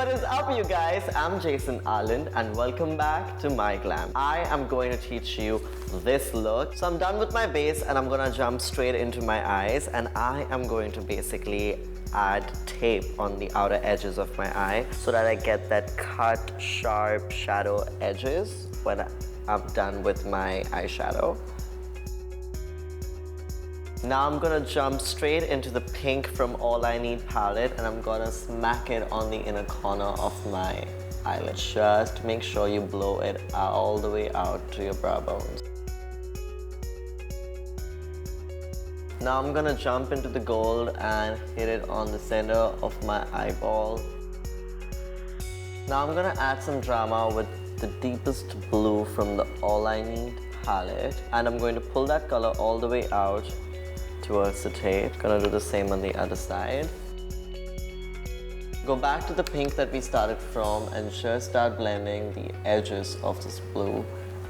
What is up, you guys? I'm Arland and welcome back to MyGlamm. I am going to teach you this look. So I'm done with my base and I'm gonna jump straight into my eyes, and I am going to basically add tape on the outer edges of my eye so that I get that cut, sharp shadow edges when I'm done with my eyeshadow. Now I'm gonna jump straight into the pink from All I Need palette, and I'm gonna smack it on the inner corner of my eyelid. Just make sure you blow it all the way out to your brow bones. Now I'm gonna jump into the gold and hit it on the center of my eyeball. Now I'm gonna add some drama with the deepest blue from the All I Need palette, and I'm going to pull that color all the way out towards the tape. Gonna do the same on the other side. Go back to the pink that we started from and just start blending the edges of this blue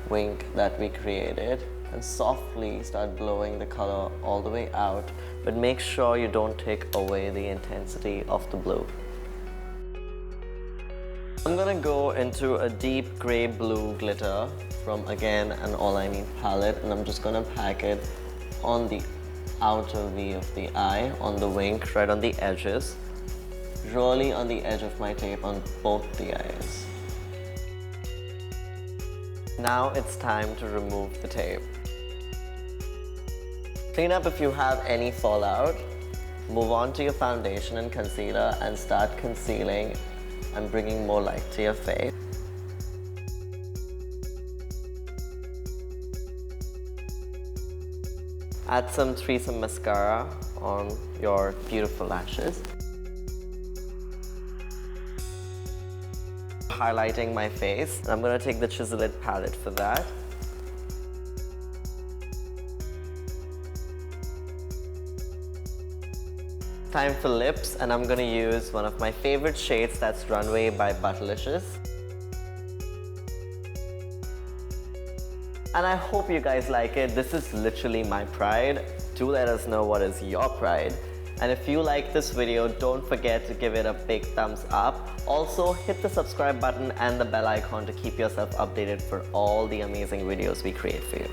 wink that we created, and softly start blowing the color all the way out, but make sure you don't take away the intensity of the blue. I'm gonna go into a deep gray blue glitter from, again, an All I Need palette, and I'm just gonna pack it on the outer V of the eye, on the wink, right on the edges, really on the edge of my tape on both the eyes. Now it's time to remove the tape. Clean up if you have any fallout. Move on to your foundation and concealer and start concealing and bringing more light to your face. Add some THREESOME mascara on your beautiful lashes. Highlighting my face. I'm gonna take the Chisel It palette for that. Time for lips, and I'm gonna use one of my favorite shades, that's Runway by BUTTERLICIOUS. And I hope you guys like it. This is literally my pride. Do let us know what is your pride. And if you like this video, don't forget to give it a big thumbs up. Also, hit the subscribe button and the bell icon to keep yourself updated for all the amazing videos we create for you.